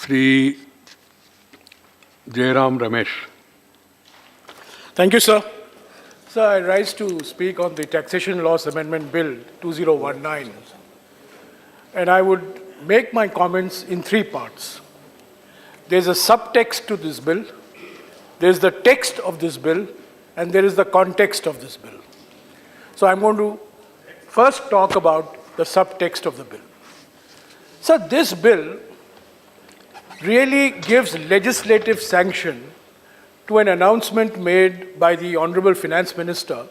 Sri Jairam Ramesh. Thank you, sir. Sir, I rise to speak on the Taxation Laws Amendment Bill 2019. And I would make my comments in three parts. There's a subtext to this bill, there's the text of this bill, and there is the context of this bill. So I'm going to first talk about the subtext of the bill. So this bill really gives legislative sanction to an announcement made by the Honorable Finance Minister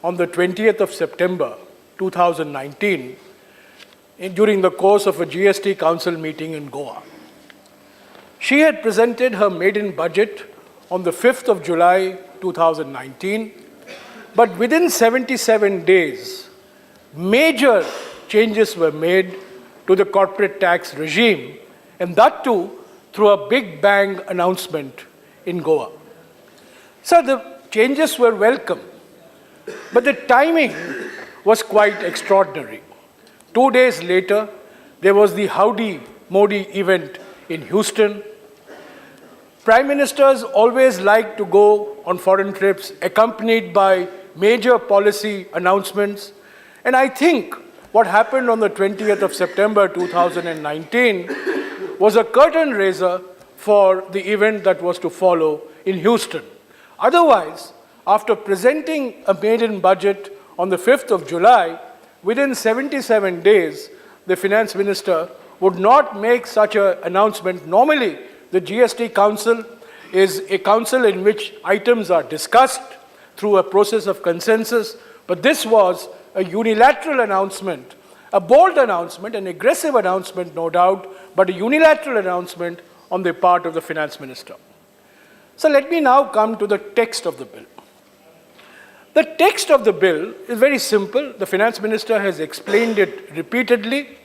on the 20th of September 2019 during the course of a GST Council meeting in Goa. She had presented her maiden budget on the 5th of July 2019, but within 77 days, major changes were made to the corporate tax regime, and that too through a big bang announcement in Goa. So the changes were welcome, but the timing was quite extraordinary. 2 days later, there was the Howdy Modi event in Houston. Prime ministers always like to go on foreign trips accompanied by major policy announcements. And I think what happened on the 20th of September 2019 was a curtain raiser for the event that was to follow in Houston. Otherwise, after presenting a maiden budget on the 5th of July, within 77 days, the finance minister would not make such an announcement. Normally, the GST Council is a council in which items are discussed through a process of consensus, but this was a unilateral announcement, a bold announcement, an aggressive announcement, no doubt, but a unilateral announcement on the part of the finance minister. So let me now come to the text of the bill. The text of the bill is very simple. The finance minister has explained it repeatedly.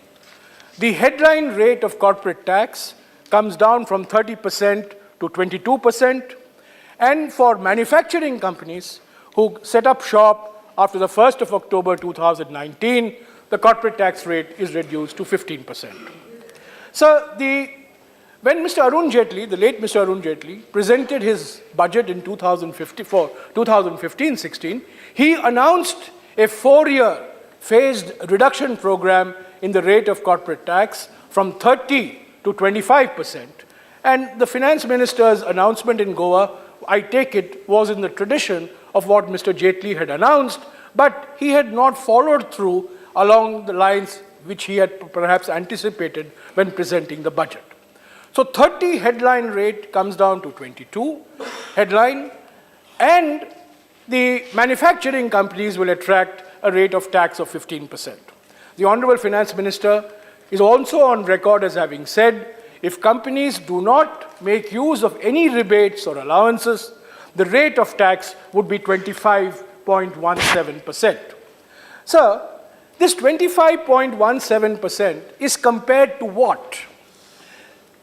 The headline rate of corporate tax comes down from 30% to 22%. And for manufacturing companies who set up shop after the 1st of October 2019, the corporate tax rate is reduced to 15%. So when Mr. Arun Jaitley, the late Mr. Arun Jaitley, presented his budget in 2015-16, he announced a 4-year phased reduction program in the rate of corporate tax from 30 to 25%. And the finance minister's announcement in Goa, I take it, was in the tradition of what Mr. Jaitley had announced, but he had not followed through along the lines which he had perhaps anticipated when presenting the budget. So 30 headline rate comes down to 22 headline, and the manufacturing companies will attract a rate of tax of 15%. The Honorable Finance Minister is also on record as having said, if companies do not make use of any rebates or allowances, the rate of tax would be 25.17%. So this 25.17% is compared to what?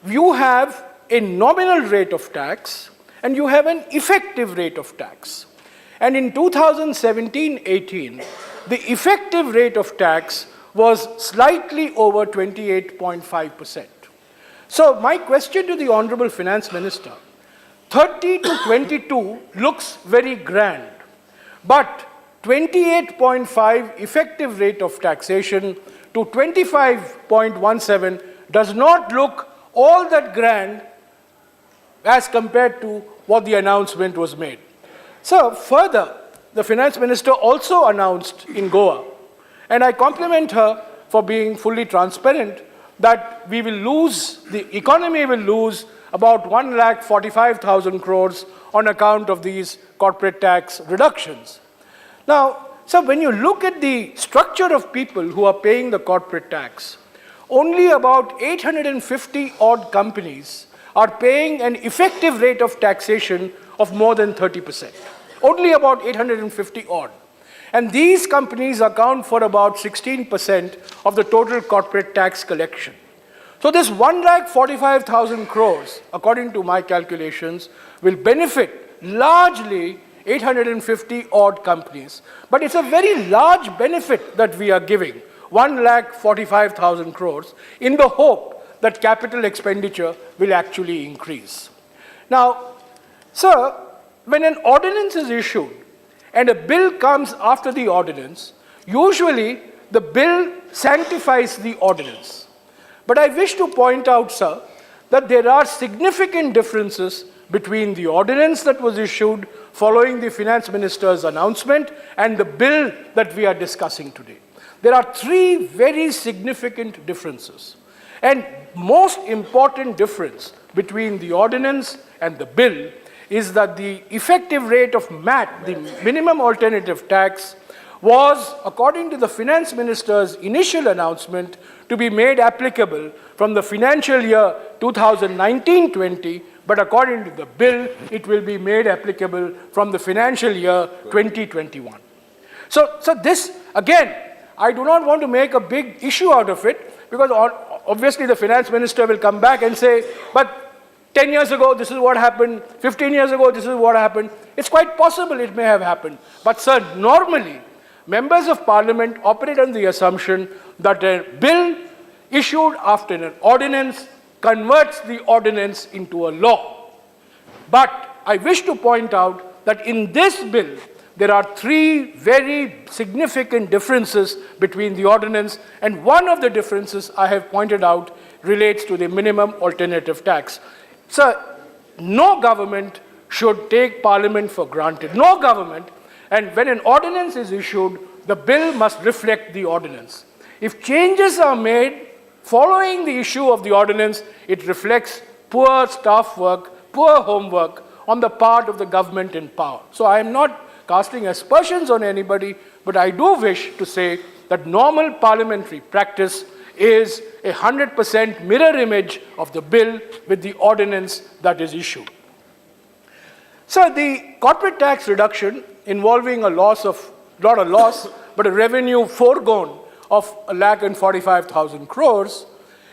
You have a nominal rate of tax and you have an effective rate of tax. And in 2017-18, the effective rate of tax was slightly over 28.5%. So my question to the Honorable Finance Minister, 30 to 22 looks very grand, but 28.5 effective rate of taxation to 25.17 does not look all that grand as compared to what the announcement was made. So further, the finance minister also announced in Goa, and I compliment her for being fully transparent, that we will lose, the economy will lose about 1,45,000 crores on account of these corporate tax reductions. Now, so when you look at the structure of people who are paying the corporate tax, only about 850 odd companies are paying an effective rate of taxation of more than 30%. Only about 850 odd. And these companies account for about 16% of the total corporate tax collection. So this 1,45,000 crores, according to my calculations, will benefit largely 850 odd companies. But it's a very large benefit that we are giving, 1,45,000 crores, in the hope that capital expenditure will actually increase. Now, sir, when an ordinance is issued and a bill comes after the ordinance, usually the bill sanctifies the ordinance. But I wish to point out, sir, that there are significant differences between the ordinance that was issued following the finance minister's announcement and the bill that we are discussing today. There are three very significant differences. And most important difference between the ordinance and the bill is that the effective rate of MAT, the minimum alternative tax, was, according to the finance minister's initial announcement, to be made applicable from the financial year 2019-20, but according to the bill, it will be made applicable from the financial year 2021. So this, again, I do not want to make a big issue out of it, because obviously the finance minister will come back and say, but 10 years ago, this is what happened. 15 years ago, this is what happened. It's quite possible it may have happened. But sir, normally, members of parliament operate on the assumption that a bill issued after an ordinance converts the ordinance into a law. But I wish to point out that in this bill, there are three very significant differences between the ordinance, and one of the differences I have pointed out relates to the minimum alternative tax. Sir, no government should take parliament for granted. No government. And when an ordinance is issued, the bill must reflect the ordinance. If changes are made following the issue of the ordinance, it reflects poor staff work, poor homework on the part of the government in power. So I am not casting aspersions on anybody, but I do wish to say that normal parliamentary practice is 100% mirror image of the bill with the ordinance that is issued. So the corporate tax reduction involving a loss of, not a loss, but a revenue foregone of 1,45,000 crores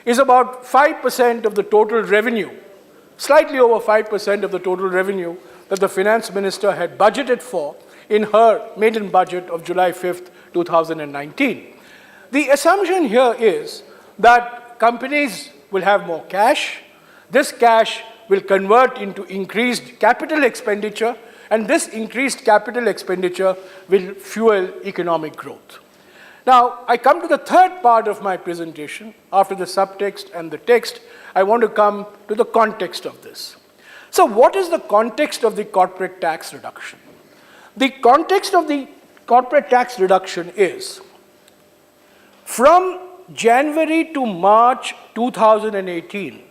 is about 5% of the total revenue, slightly over 5% of the total revenue that the finance minister had budgeted for in her maiden budget of July 5th, 2019. The assumption here is that companies will have more cash. This cash will convert into increased capital expenditure, and this increased capital expenditure will fuel economic growth. Now, I come to the third part of my presentation. After the subtext and the text, I want to come to the context of this. So what is the context of the corporate tax reduction? The context of the corporate tax reduction is, from January to March 2018,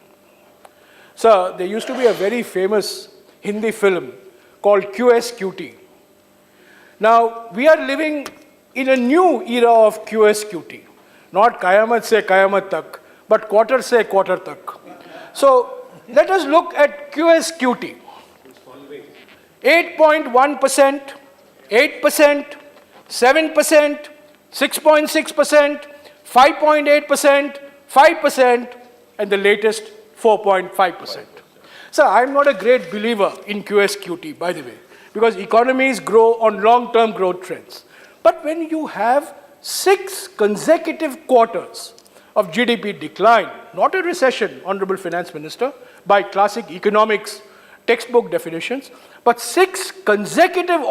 so there used to be a very famous Hindi film called QSQT. Now, we are living in a new era of QSQT, not Qayamat se Qayamat tak, but quarter se quarter tak. So, let us look at QSQT. 8.1%, 8%, 7%, 6.6%, 5.8%, 5%, and the latest 4.5%. So I'm not a great believer in QSQT, by the way, because economies grow on long-term growth trends. But when you have 6 consecutive quarters of GDP decline, not a recession, Honorable Finance Minister, by classic economics textbook definitions, but 6 consecutive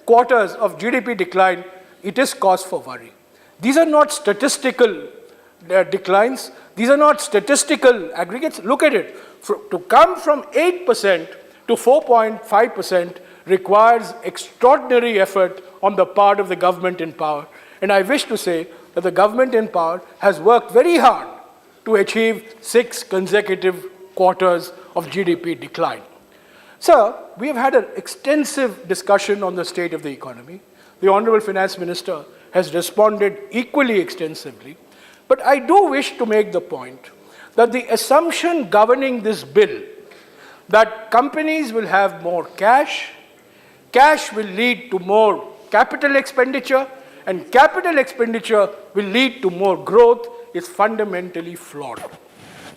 quarters of GDP decline, it is cause for worry. These are not statistical declines. These are not statistical aggregates. Look at it. To come from 8% to 4.5% requires extraordinary effort on the part of the government in power. And I wish to say that the government in power has worked very hard to achieve 6 consecutive quarters of GDP decline. Sir, we have had an extensive discussion on the state of the economy. The Honorable Finance Minister has responded equally extensively. But I do wish to make the point that the assumption governing this bill, that companies will have more cash, cash will lead to more capital expenditure, and capital expenditure will lead to more growth, is fundamentally flawed.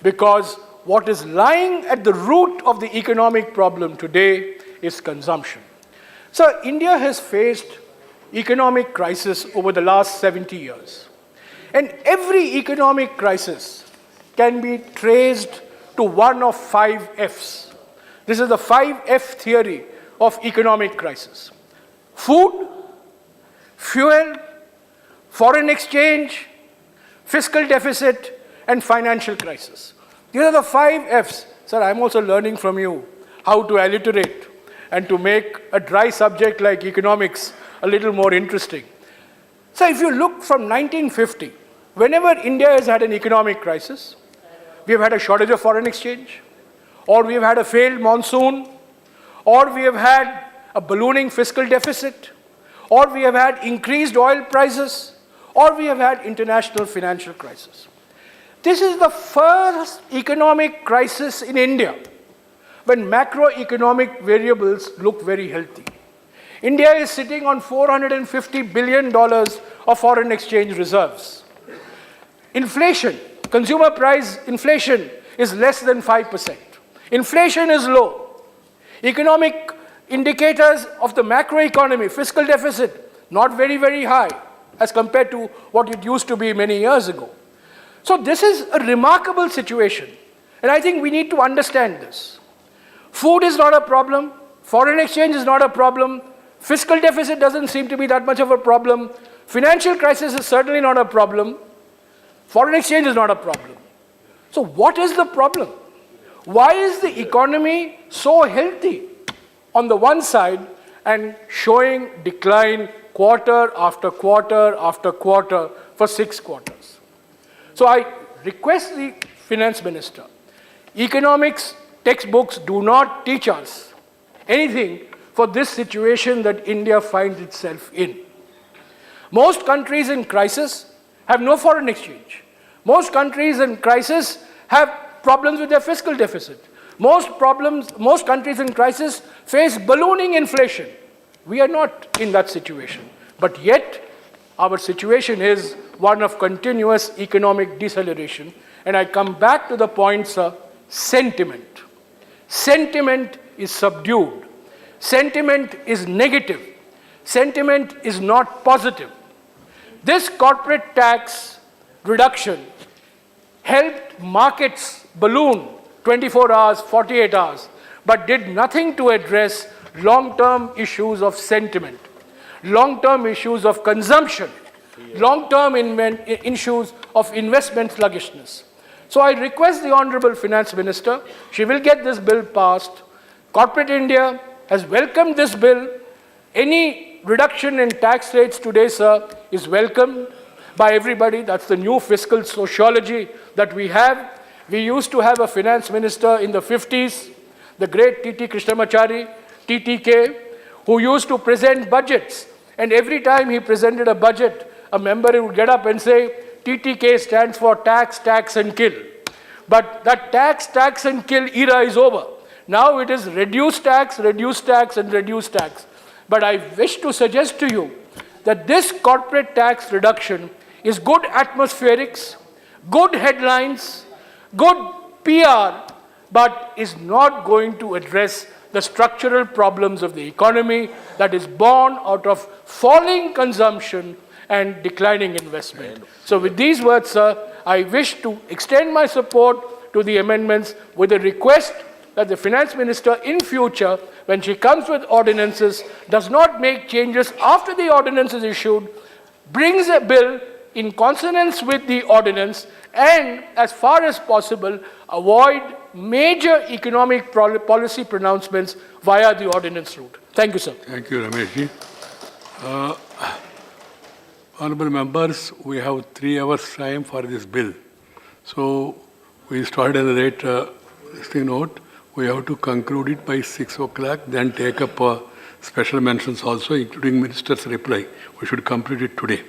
Because what is lying at the root of the economic problem today is consumption. So India has faced economic crisis over the last 70 years. And every economic crisis can be traced to one of 5 Fs. This is the 5F theory of economic crisis. Food, fuel, foreign exchange, fiscal deficit, and financial crisis. These are the 5 Fs. Sir, I'm also learning from you how to alliterate and to make a dry subject like economics a little more interesting. So if you look from 1950, whenever India has had an economic crisis, we have had a shortage of foreign exchange, or we have had a failed monsoon, or we have had a ballooning fiscal deficit, or we have had increased oil prices, or we have had international financial crisis. This is the first economic crisis in India when macroeconomic variables look very healthy. India is sitting on $450 billion of foreign exchange reserves. Inflation, consumer price inflation is less than 5%. Inflation is low. Economic indicators of the macroeconomy, fiscal deficit, not very, very high as compared to what it used to be many years ago. So this is a remarkable situation, and I think we need to understand this. Food is not a problem, foreign exchange is not a problem, fiscal deficit doesn't seem to be that much of a problem, financial crisis is certainly not a problem, foreign exchange is not a problem. So what is the problem? Why is the economy so healthy on the one side and showing decline quarter after quarter after quarter for 6 quarters? So I request the finance minister, economics textbooks do not teach us anything for this situation that India finds itself in. Most countries in crisis have no foreign exchange. Most countries in crisis have problems with their fiscal deficit. Most countries in crisis face ballooning inflation. We are not in that situation. But yet, our situation is one of continuous economic deceleration. And I come back to the point, sir, sentiment. Sentiment is subdued. Sentiment is negative. Sentiment is not positive. This corporate tax reduction helped markets balloon 24 hours, 48 hours, but did nothing to address long-term issues of sentiment, long-term issues of consumption, long-term issues of investment sluggishness. So I request the Honorable Finance Minister, she will get this bill passed. Corporate India has welcomed this bill. Any reduction in tax rates today, sir, is welcomed by everybody. That's the new fiscal sociology that we have. We used to have a finance minister in the 50s, the great T.T. Krishnamachari, TTK, who used to present budgets. And every time he presented a budget, a member would get up and say, TTK stands for tax, tax and kill. But that tax, tax and kill era is over. Now it is reduce tax and reduce tax. But I wish to suggest to you that this corporate tax reduction is good atmospherics, good headlines, good PR, but is not going to address the structural problems of the economy that is born out of falling consumption and declining investment. So with these words, sir, I wish to extend my support to the amendments with a request that the finance minister in future, when she comes with ordinances, does not make changes after the ordinance is issued, brings a bill in consonance with the ordinance, and as far as possible, avoid major economic policy pronouncements via the ordinance route. Thank you, sir. Thank you, Rameshji. Honorable members, we have 3 hours time for this bill. So we started at the rate note. We have to conclude it by 6 o'clock, then take up special mentions also, including minister's reply. We should complete it today.